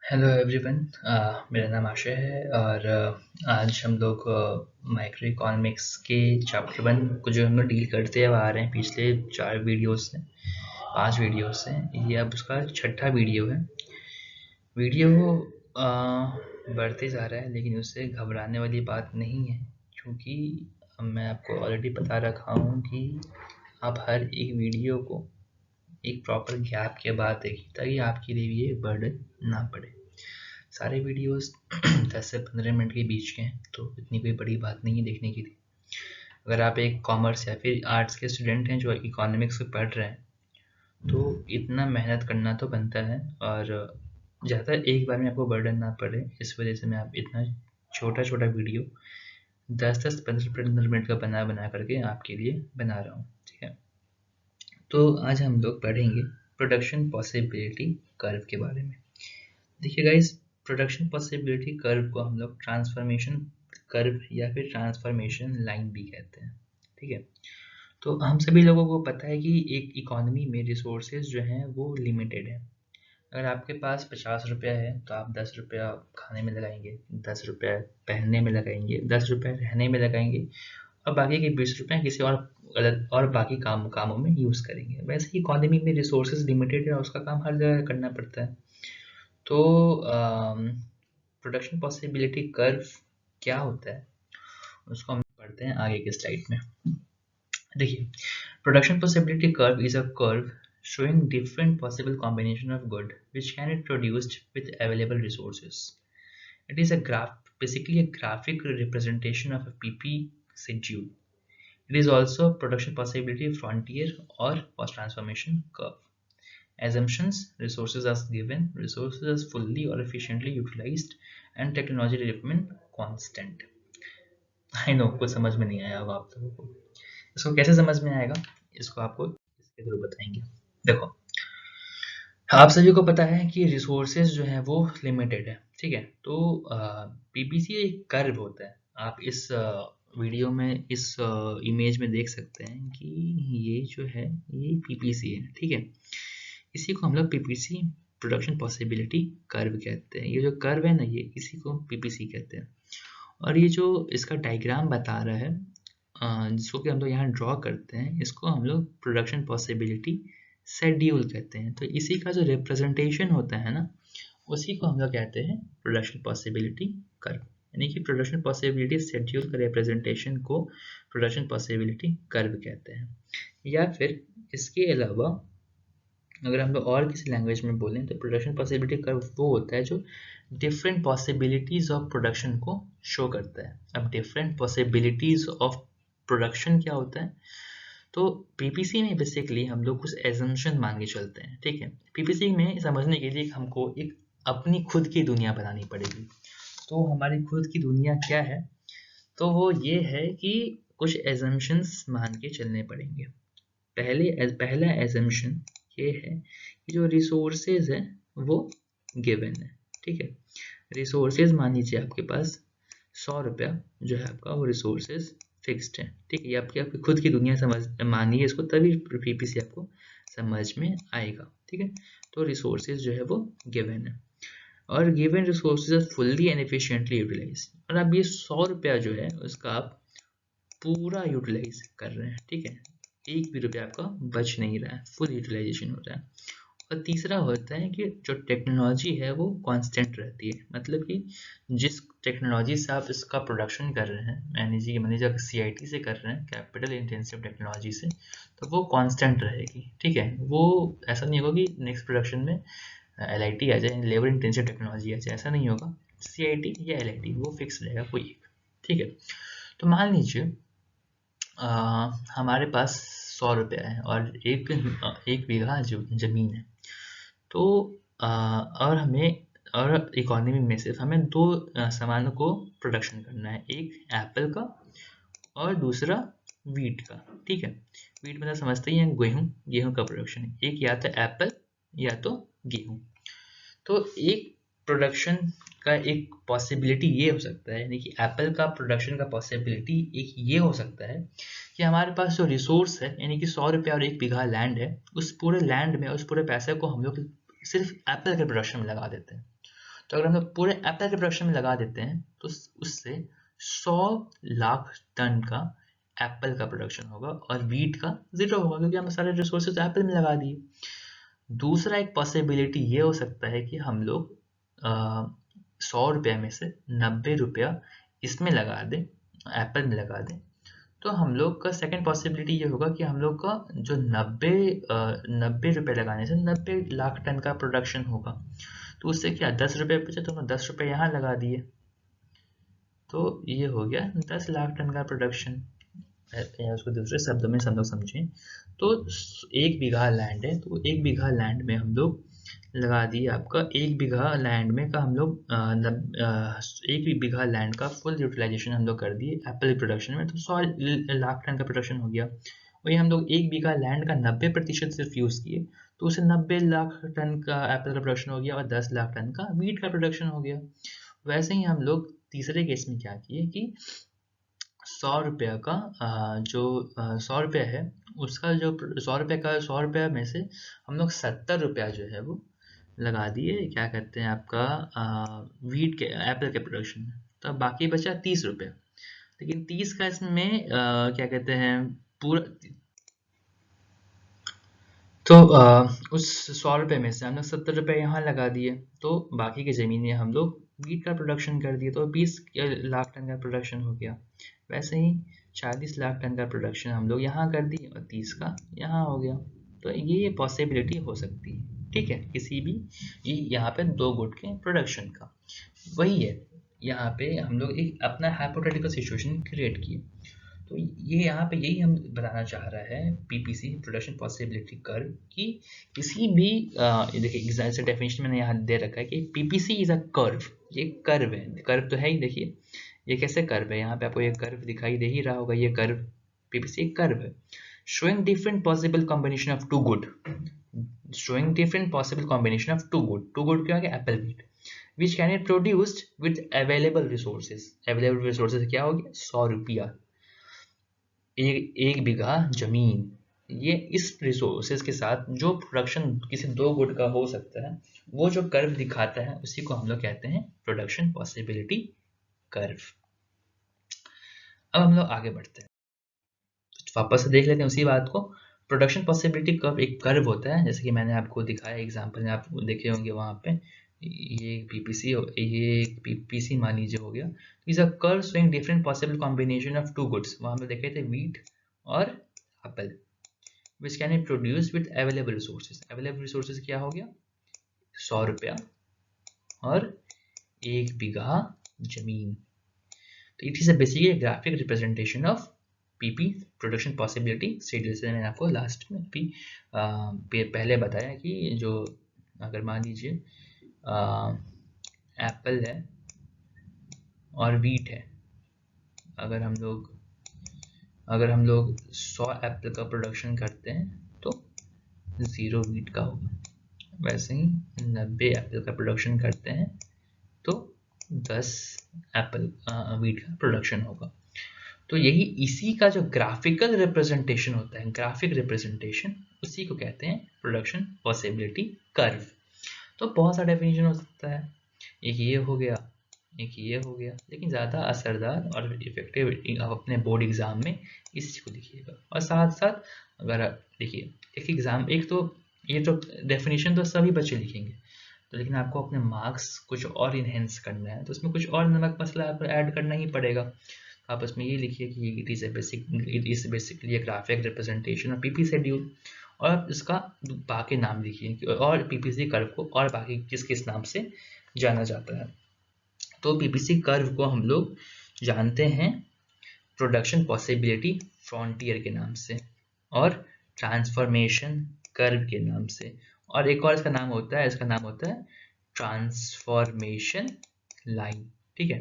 Hello everyone. मेरा नाम आशय है और आज हम लोग माइक्रो इकोनॉमिक्स के चैप्टर 1 को जो हम लोग डील करते हुए आ रहे हैं पिछले 4 वीडियोस से 5 वीडियोस से। ये अब उसका छठा वीडियो है। वीडियो बढ़ते जा रहा है लेकिन उससे घबराने वाली बात नहीं है, क्योंकि मैं आपको ऑलरेडी बता रखा हूँ कि आप हर एक वीडियो को एक प्रॉपर गैप के बाद देखिए, ताकि आपके लिए भी ये बर्डन ना पड़े। सारे वीडियोस 10 से 15 मिनट के बीच के हैं, तो इतनी कोई बड़ी बात नहीं है देखने के लिए। अगर आप एक कॉमर्स या फिर आर्ट्स के स्टूडेंट हैं जो इकोनॉमिक्स को पढ़ रहे हैं, तो इतना मेहनत करना तो बनता है, और ज़्यादा एक बार में आपको बर्डन ना पड़े, इस वजह से मैं आप इतना छोटा छोटा वीडियो 10-10 15-15 मिनट का बना बना करके आपके लिए बना रहा हूँ। ठीक है, तो आज हम लोग पढ़ेंगे प्रोडक्शन पॉसिबिलिटी कर्व के बारे में। देखिए गाइस, प्रोडक्शन पॉसिबिलिटी कर्व को हम लोग ट्रांसफॉर्मेशन कर्व या फिर ट्रांसफॉर्मेशन लाइन भी कहते हैं। ठीक है, तो हम सभी लोगों को पता है कि एक इकोनॉमी में रिसोर्सेज जो हैं वो लिमिटेड है। अगर आपके पास 50 रुपया है तो आप 10 रुपया खाने में लगाएंगे, 10 रुपया पहनने में लगाएंगे, 10 रुपया रहने में लगाएंगे, और बाकी के 20 रुपये किसी और गलत और बाकी कामों में यूज़ करेंगे। वैसे ही इकोनॉमी में रिसोर्सेज लिमिटेड है और उसका काम हर जगह करना पड़ता है। तो प्रोडक्शन पॉसिबिलिटी कर्व क्या होता है उसको हम पढ़ते हैं आगे के स्लाइड में। देखिए, production possibility curve is a curve showing different possible combination of good which can be produced with available resources. It is a basically a graphic representation of a PP schedule. It is also a production possibility frontier or post transformation curve. Assumptions: resources are given, resources are fully or efficiently utilized, and technology development constant. I know कुछ समझ में नहीं आया होगा आप लोगों को। इसको कैसे समझ में आएगा, इसको आपको इसके थ्रू बताएंगे। देखो, आप सभी को पता है कि रिसोर्सेज जो है वो लिमिटेड है। ठीक है, तो पीपीसी एक कर्व होता है। आप इस वीडियो में इस इमेज में देख सकते हैं कि ये जो है ये पीपीसी है। ठीक है, इसी को हम लोग पीपीसी प्रोडक्शन पॉसिबिलिटी कर्व कहते हैं। ये जो कर्व है ना, ये इसी को पीपीसी कहते हैं। और ये जो इसका डायग्राम बता रहा है, जिसको कि हम लोग यहाँ ड्रॉ करते हैं, इसको हम लोग प्रोडक्शन पॉसिबिलिटी शेड्यूल कहते हैं। तो इसी का जो रिप्रेजेंटेशन होता है ना, उसी को हम लोग कहते हैं प्रोडक्शन पॉसिबिलिटी कर्व। यानी कि प्रोडक्शन पॉसिबिलिटी शेड्यूल का रिप्रेजेंटेशन को प्रोडक्शन पॉसिबिलिटी कर्व कहते हैं। या फिर इसके अलावा अगर हम लोग और किसी लैंग्वेज में बोलें तो प्रोडक्शन पॉसिबिलिटी कर्व वो होता है जो डिफरेंट पॉसिबिलिटीज ऑफ प्रोडक्शन को शो करता है। अब डिफरेंट पॉसिबिलिटीज ऑफ प्रोडक्शन क्या होता है, तो पीपीसी में बेसिकली हम लोग कुछ एजम्पशन मान के चलते हैं। ठीक है, पीपीसी में समझने के लिए हमको एक अपनी खुद की दुनिया बनानी पड़ेगी। तो हमारी खुद की दुनिया क्या है, तो वो ये है कि कुछ एजम्पशंस मान के चलने पड़ेंगे। पहला एजम्पशन ये है कि जो रिसोर्सेज है वो गिवन है। ठीक है, रिसोर्सेज मान लीजिए आपके पास 100 रुपया जो है आपका, वो रिसोर्सेज फिक्स्ड है। ठीक है, ये आपकी खुद की दुनिया समझ मानिए इसको, तभी पीपीसी आपको समझ में आएगा। ठीक है, तो रिसोर्सेज जो है वो गिवन है और given resources are fully and efficiently utilize. और अब ये 100 रुपया जो है उसका आप पूरा यूटिलाइज कर रहे हैं। ठीक है, एक भी रुपया आपका बच नहीं रहा है, फुल यूटिलाइजेशन हो रहा है। और तीसरा होता है कि जो टेक्नोलॉजी है वो कांस्टेंट रहती है। मतलब कि जिस टेक्नोलॉजी से आप इसका प्रोडक्शन कर रहे हैं, मैनेजर आप CIT से कर रहे हैं, कैपिटल इंटेंसिव टेक्नोलॉजी से, तो वो कांस्टेंट रहेगी। ठीक है, वो ऐसा नहीं होगा कि नेक्स्ट प्रोडक्शन में LIT आ जाए, लेबर इंटेंसिव टेक्नोलॉजी आ जाए, ऐसा नहीं होगा। CIT या LIT वो फिक्स रहेगा कोई एक। ठीक है, तो मान लीजिए हमारे पास 100 रुपया है और एक बीघा जमीन है। तो और इकोनॉमी में सिर्फ हमें 2 सामानों को प्रोडक्शन करना है, एक एप्पल का और दूसरा वीट का। ठीक है, वीट मतलब समझते ही हैं, गेहूं का प्रोडक्शन। एक या तो एप्पल या तो गेहूं। तो एक प्रोडक्शन का एक पॉसिबिलिटी ये हो सकता है, यानी कि एप्पल का प्रोडक्शन का पॉसिबिलिटी एक ये हो सकता है कि हमारे पास जो रिसोर्स है, यानी कि 100 रुपया और एक बीघा लैंड है, उस पूरे लैंड में उस पूरे पैसे को हम लोग सिर्फ एप्पल के प्रोडक्शन में लगा देते हैं। तो अगर हम लोग पूरे एप्पल के प्रोडक्शन में लगा देते हैं तो उससे 100 लाख टन का एप्पल का प्रोडक्शन होगा और वीट का 0 होगा, क्योंकि हम सारे रिसोर्सेज एप्पल में लगा दिए। दूसरा एक पॉसिबिलिटी ये हो सकता है कि हम लोग 100 रुपये में से 90 रुपया इसमें लगा दें, एप्पल में लगा दें। तो हम लोग का सेकंड पॉसिबिलिटी ये होगा कि हम लोग का जो 90 रुपये लगाने से 90 लाख टन का प्रोडक्शन होगा। तो उससे क्या 10 रुपये बचे, तो हम 10 रुपये यहाँ लगा दिए, तो ये हो गया 10 लाख टन का प्रोडक्शन। उसको दूसरे शब्दों में हम लोग समझें तो 1 बीघा लैंड है, तो 1 बीघा लैंड में हम लोग लगा दिए आपका 1 बीघा लैंड में का हम लोग 1 बीघा लैंड का फुल यूटिलाइजेशन हम लोग कर दिए एप्पल प्रोडक्शन में, तो 100 लाख टन का प्रोडक्शन हो गया। वही हम लोग 1 बीघा लैंड का 90% सिर्फ यूज़ किए, तो उसे 90 लाख टन का एप्पल का प्रोडक्शन हो गया और 10 लाख टन का वीट का प्रोडक्शन हो गया। वैसे ही हम लोग तीसरे केस में क्या किए कि 100 रुपये का जो 100 रुपये है उसका जो 100 रुपये में से हम लोग 70 रुपया जो है वो लगा दिए, क्या कहते हैं आपका वीट के एप्पल के प्रोडक्शन में, तो अब बाकी बचा 30 रुपये। लेकिन 30 का इसमें क्या कहते हैं पूरा, तो उस 100 रुपये में से हम लोग 70 रुपये यहाँ लगा दिए, तो बाकी की ज़मीन में हम लोग वीट का प्रोडक्शन कर दिए, तो 20 लाख टन का प्रोडक्शन हो गया। वैसे ही 40 लाख टन का प्रोडक्शन हम लोग यहाँ कर दिए और 30 का यहाँ हो गया। तो ये पॉसिबिलिटी हो सकती है, ठीक है, किसी भी यहाँ पे 2 गुट के प्रोडक्शन का। वही है, यहाँ पे हम लोग एक अपना हाइपोथेटिकल सिचुएशन क्रिएट किए। तो ये यहाँ पे यही हम बताना चाह रहा है पीपीसी प्रोडक्शन पॉसिबिलिटी कर्व की किसी भी देखिए एग्जाम से डेफिनेशन मैंने यहाँ दे रखा है कि पीपीसी इज अ कर्व। ये कर्व है, कर्व तो है ही, देखिए ये कैसे कर्व है, यहाँ पे आपको ये कर्व दिखाई दे ही रहा होगा, ये कर्व पीपीसी एक कर्व है showing different possible combination of two good, showing different possible combination of two good क्या है Apple wheat which can be produced with available resources। available resources क्या हो गया 100 रुपया, एक बीघा जमीन, ये इस रिसोर्सेज के साथ जो प्रोडक्शन किसी 2 गुट का हो सकता है, वो जो कर्व दिखाता है उसी को हम लोग कहते हैं प्रोडक्शन पॉसिबिलिटी कर्व। अब हम लोग आगे बढ़ते हैं, वापस से देख लेते हैं उसी बात को। प्रोडक्शन पॉसिबिलिटी कर्व एक कर्व होता है, जैसे कि मैंने आपको दिखाया एग्जांपल में, आप देखे होंगे वहाँ पे, ये पीपीसी मान लीजिए हो गया। Is a curve showing different possible combination of 2 goods, वहाँ पे देखे थे वीट और Apple, which can be produce with available resources. Available resources क्या हो गया 100 रुपया और 1 बीघा जमीन। तो it is a basically graphic representation of PP production possibility schedule से मैंने आपको लास्ट में भी पहले बताया कि जो अगर मान लीजिए एप्पल है और वीट है, अगर हम लोग 100 एप्पल का प्रोडक्शन करते हैं तो 0 वीट का होगा। वैसे ही 90 एप्पल का प्रोडक्शन करते हैं तो 10 एप्पल वीट का प्रोडक्शन होगा। तो यही इसी का जो ग्राफिकल रिप्रेजेंटेशन होता है, ग्राफिक रिप्रेजेंटेशन, उसी को कहते हैं प्रोडक्शन पॉसिबिलिटी कर्व। तो बहुत सारा डेफिनेशन हो सकता है, एक ये हो गया, एक ये हो गया, लेकिन ज़्यादा असरदार और इफेक्टिव आप अपने बोर्ड एग्जाम में इस चीज़ को लिखिएगा। और साथ साथ अगर देखिए एक एग्जाम, एक तो ये तो डेफिनेशन तो सभी बच्चे लिखेंगे, तो लेकिन आपको अपने मार्क्स कुछ और इन्हेंस करना है, तो उसमें कुछ और नमक मसला आपको ऐड करना ही पड़ेगा। आप उसमें ये लिखिए कि it is basically graphic representation of PP schedule, और इसका बाकी नाम लिखिए और पीपीसी कर्व को और बाकी किस किस नाम से जाना जाता है। तो पीपीसी कर्व को हम लोग जानते हैं प्रोडक्शन पॉसिबिलिटी फ्रंटियर के नाम से और ट्रांसफॉर्मेशन कर्व के नाम से, और एक और इसका नाम होता है, इसका नाम होता है ट्रांसफॉर्मेशन लाइन। ठीक है,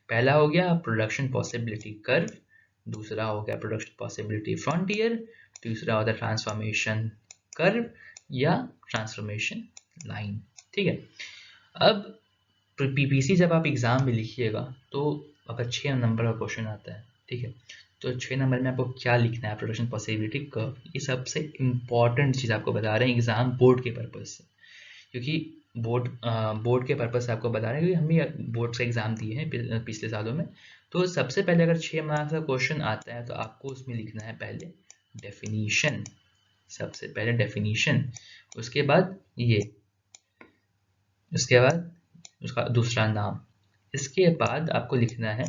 पहला हो गया प्रोडक्शन पॉसिबिलिटी कर्व, दूसरा हो गया प्रोडक्शन पॉसिबिलिटी फ्रंटियर, तीसरा होता है ट्रांसफॉर्मेशन कर्व या ट्रांसफॉर्मेशन लाइन। ठीक है, अब पीपीसी जब आप एग्जाम में लिखिएगा तो अगर 6 नंबर का क्वेश्चन आता है, ठीक है, तो 6 नंबर में आपको क्या लिखना है प्रोडक्शन पॉसिबिलिटी कर्व, ये सबसे इम्पॉर्टेंट चीज़ आपको बता रहे हैं एग्जाम बोर्ड के पर्पज से, क्योंकि बोर्ड के पर्पज से आपको बता रहे हैं, क्योंकि हम भी बोर्ड से एग्जाम दिए हैं पिछले सालों में। तो सबसे पहले अगर 6 मार्क्स का क्वेश्चन आता है तो आपको उसमें लिखना है पहले डेफिनीशन, सबसे पहले डेफिनीशन, उसके बाद ये, उसके बाद उसका दूसरा नाम, इसके बाद आपको लिखना है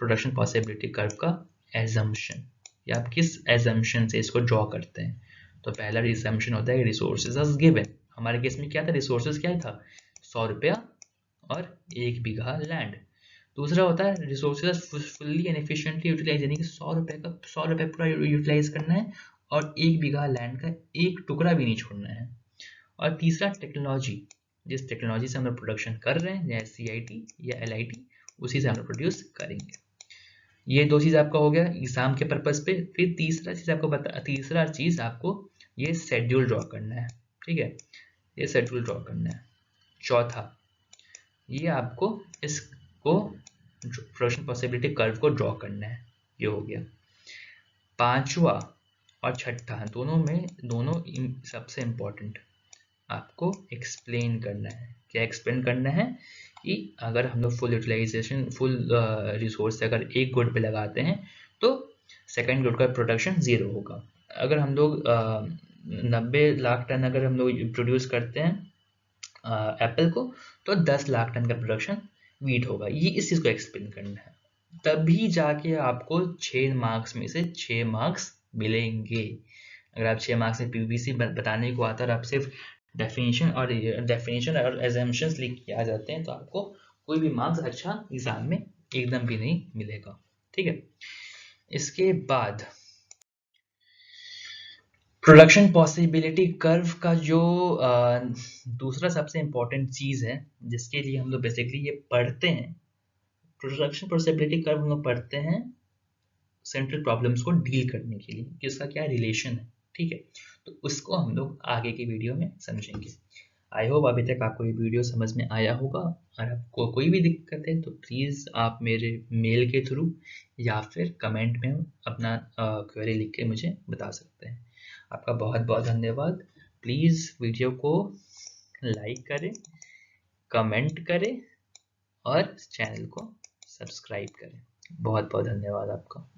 प्रोडक्शन पॉसिबिलिटी कर्व का एजम्पशन, या आप किस एजम्पशन से इसको ड्रॉ करते हैं। तो पहला एजम्पशन होता है रिसोर्सेज आर गिवन, हमारे केस में क्या था, रिसोर्सेज क्या था, 100 रुपया और 1 बीघा लैंड। दूसरा होता है resources fully and efficiently utilize, यानी कि 100 रुपये का 100 रुपये पूरा यूटिलाइज करना है और 1 बीघा लैंड का एक टुकड़ा भी नहीं छोड़ना है। और तीसरा टेक्नोलॉजी, जिस टेक्नोलॉजी से हम लोग प्रोडक्शन कर रहे हैं, जैसे CIT या LIT, उसी से हम लोग प्रोड्यूस करेंगे। ये दो चीज़ आपका हो गया एग्जाम के पर्पज पे। फिर तीसरा चीज़ आपको ये शेड्यूल ड्रॉ करना है, ठीक है, ये शेड्यूल ड्रॉ करना है। चौथा, ये आपको इसको प्रोडक्शन पॉसिबिलिटी कर्व को ड्रॉ करना है, ये हो गया। पांचवा और छठा दोनों सबसे इम्पोर्टेंट, आपको एक्सप्लेन करना है। क्या एक्सप्लेन करना है कि अगर हम लोग फुल यूटिलाइजेशन, फुल रिसोर्स अगर एक गुड पे लगाते हैं तो सेकंड गुड का प्रोडक्शन 0 होगा। अगर हम लोग 90 लाख टन अगर हम लोग प्रोड्यूस करते हैं एप्पल को, तो 10 लाख टन का प्रोडक्शन वीट होगा। ये इस चीज़ को एक्सप्लेन करना है, तभी जाके आपको 6 मार्क्स में से 6 मार्क्स मिलेंगे। अगर आप 6 मार्क्स में PVC बताने को आता है और आप सिर्फ डेफिनेशन और एजम्पशंस लिख के आ जाते हैं, तो आपको कोई भी मार्क्स अच्छा एग्जाम में एकदम भी नहीं मिलेगा, ठीक है। इसके बाद प्रोडक्शन पॉसिबिलिटी कर्व का जो दूसरा सबसे इम्पोर्टेंट चीज़ है, जिसके लिए हम लोग बेसिकली ये पढ़ते हैं, प्रोडक्शन पॉसिबिलिटी कर्व हम लोग पढ़ते हैं सेंट्रल प्रॉब्लम्स को डील करने के लिए कि उसका क्या रिलेशन है, ठीक है। तो उसको हम लोग आगे की वीडियो में समझेंगे। आई होप अभी तक आपको ये वीडियो समझ में आया होगा। और आपको कोई भी दिक्कत है तो प्लीज़ आप मेरे मेल के थ्रू या फिर कमेंट में अपना क्वेरी लिख के मुझे बता सकते हैं। आपका बहुत बहुत धन्यवाद। प्लीज़ वीडियो को लाइक करें, कमेंट करें और चैनल को सब्सक्राइब करें। बहुत बहुत धन्यवाद आपका।